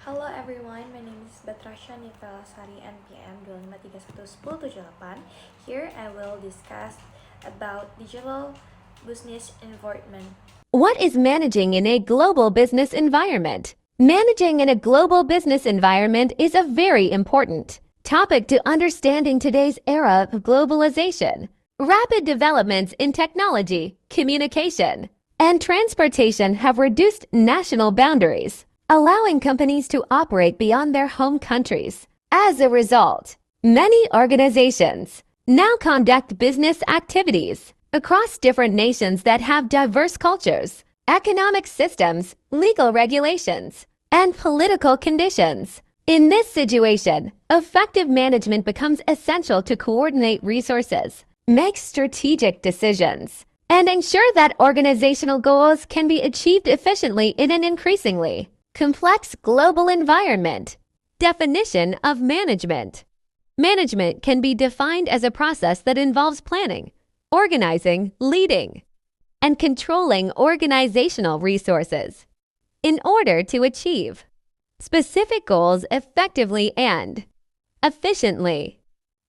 Halo everyone, my name is Batrasya, Nivella, Sari, NPM 25311078. Here I will discuss about digital business environment. What is managing in a global business environment? Managing in a global business environment is a very important topic to understanding today's era of globalization. Rapid developments in technology, communication, and transportation have reduced national boundaries, allowing companies to operate beyond their home countries. As a result, many organizations now conduct business activities across different nations that have diverse cultures, economic systems, legal regulations, and political conditions. In this situation, effective management becomes essential to coordinate resources, make strategic decisions, and ensure that organizational goals can be achieved efficiently in an increasingly complex global environment. Definition of management. Management can be defined as a process that involves planning, organizing, leading, and controlling organizational resources in order to achieve specific goals effectively and efficiently.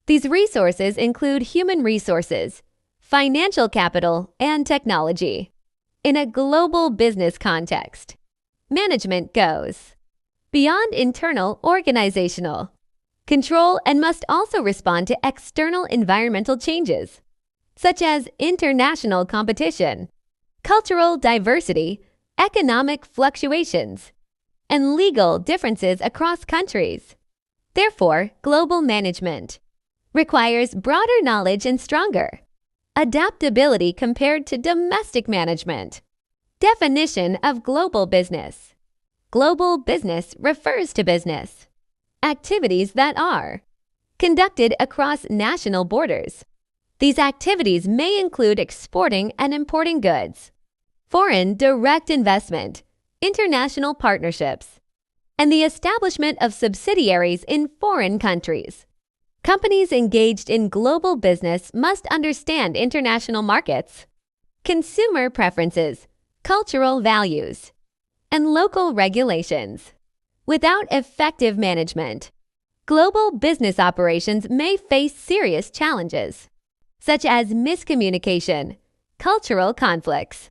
These resources include human resources, financial capital, and technology. In a global business context, management goes beyond internal organizational control and must also respond to external environmental changes, such as international competition, cultural diversity, economic fluctuations, and legal differences across countries. Therefore, global management requires broader knowledge and stronger adaptability compared to domestic management. Definition of global business. Global business refers to business activities that are conducted across national borders. These activities may include exporting and importing goods, foreign direct investment, international partnerships, and the establishment of subsidiaries in foreign countries. Companies engaged in global business must understand international markets, consumer preferences, cultural values, and local regulations. Without effective management, global business operations may face serious challenges, such as miscommunication, cultural conflicts,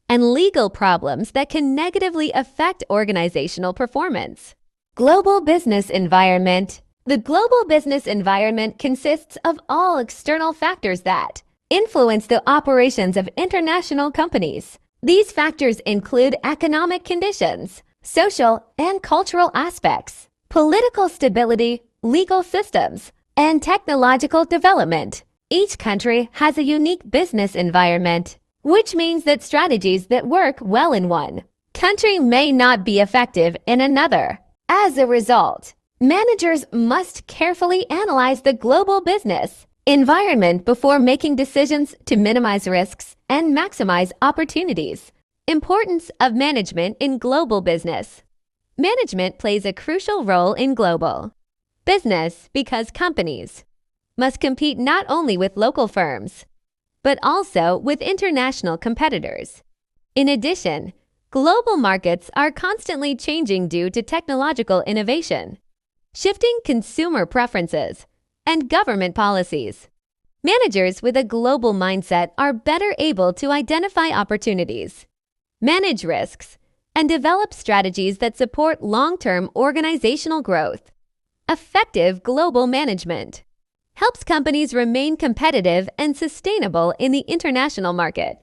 and legal problems that can negatively affect organizational performance. Global business environment. The global business environment consists of all external factors that influence the operations of international companies. These factors include economic conditions, social and cultural aspects, political stability, legal systems, and technological development. Each country has a unique business environment, which means that strategies that work well in one country may not be effective in another. As a result, managers must carefully analyze the global business environment before making decisions to minimize risks and maximize opportunities. Importance of management in global business. Management plays a crucial role in global business because companies must compete not only with local firms, but also with international competitors. In addition, global markets are constantly changing due to technological innovation, shifting consumer preferences, and government policies. Managers with a global mindset are better able to identify opportunities, manage risks, and develop strategies that support long-term organizational growth. Effective global management helps companies remain competitive and sustainable in the international market.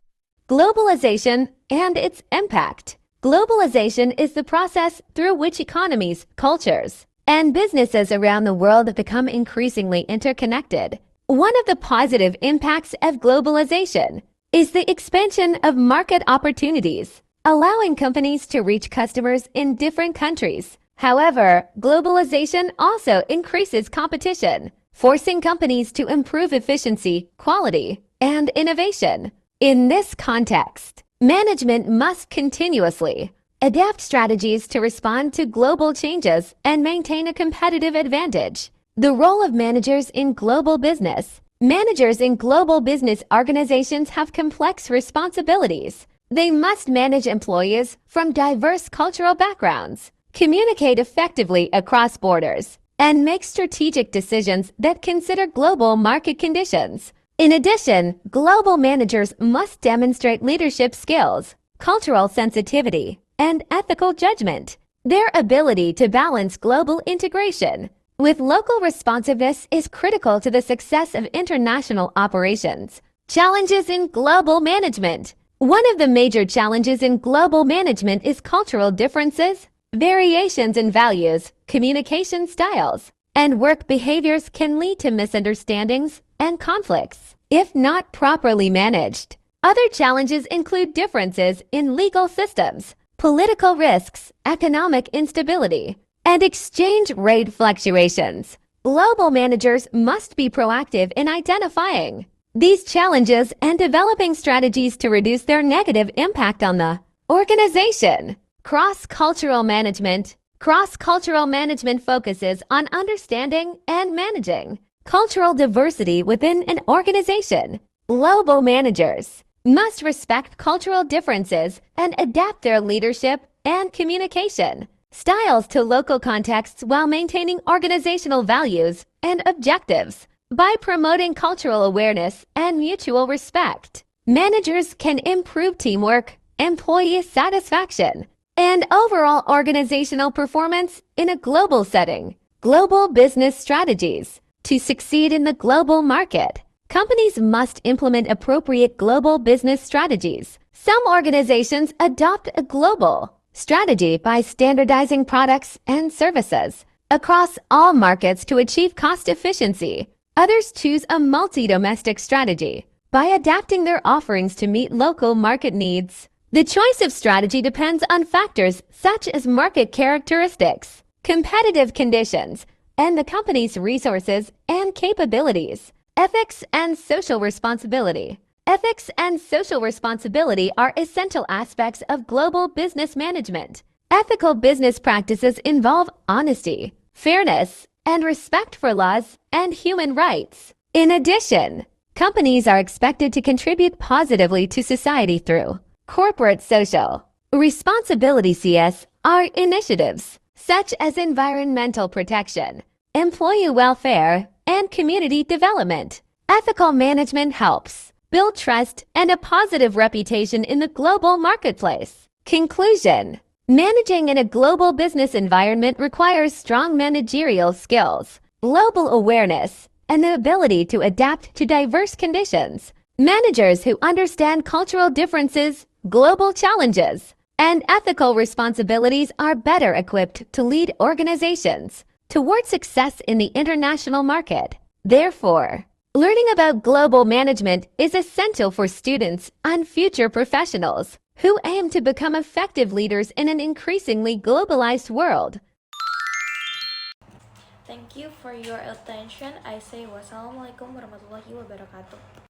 Globalization and its impact. Globalization is the process through which economies, cultures, and businesses around the world become increasingly interconnected. One of the positive impacts of globalization is the expansion of market opportunities, allowing companies to reach customers in different countries. However, globalization also increases competition, forcing companies to improve efficiency, quality, and innovation. In this context, management must continuously adapt strategies to respond to global changes and maintain a competitive advantage. The role of managers in global business. Managers in global business organizations have complex responsibilities. They must manage employees from diverse cultural backgrounds, communicate effectively across borders, and make strategic decisions that consider global market conditions. In addition, global managers must demonstrate leadership skills, cultural sensitivity, and ethical judgment. Their ability to balance global integration with local responsiveness is critical to the success of international operations. Challenges in global management. One of the major challenges in global management is cultural differences. Variations in values, communication styles, and work behaviors can lead to misunderstandings and conflicts if not properly managed. Other challenges include differences in legal systems, political risks, economic instability, and exchange rate fluctuations. Global managers must be proactive in identifying these challenges and developing strategies to reduce their negative impact on the organization. Cross-cultural management. Cross-cultural management focuses on understanding and managing cultural diversity within an organization. Global managers must respect cultural differences and adapt their leadership and communication styles to local contexts while maintaining organizational values and objectives. By promoting cultural awareness and mutual respect, managers can improve teamwork, employee satisfaction, and overall organizational performance in a global setting. Global business strategies. To succeed in the global market, companies must implement appropriate global business strategies. Some organizations adopt a global strategy by standardizing products and services across all markets to achieve cost efficiency. Others choose a multi-domestic strategy by adapting their offerings to meet local market needs. The choice of strategy depends on factors such as market characteristics, competitive conditions, and the company's resources and capabilities. Ethics and social responsibility. Ethics and social responsibility are essential aspects of global business management. Ethical business practices involve honesty, fairness, and respect for laws and human rights. In addition, companies are expected to contribute positively to society through corporate social responsibility. CS are initiatives such as environmental protection, employee welfare, and community development. Ethical management helps build trust and a positive reputation in the global marketplace. Conclusion. Managing in a global business environment requires strong managerial skills, global awareness, and the ability to adapt to diverse conditions. Managers who understand cultural differences, global challenges, and ethical responsibilities are better equipped to lead organizations toward success in the international market. Therefore, learning about global management is essential for students and future professionals who aim to become effective leaders in an increasingly globalized world. Thank you for your attention. I say wassalamualaikum warahmatullahi wabarakatuh.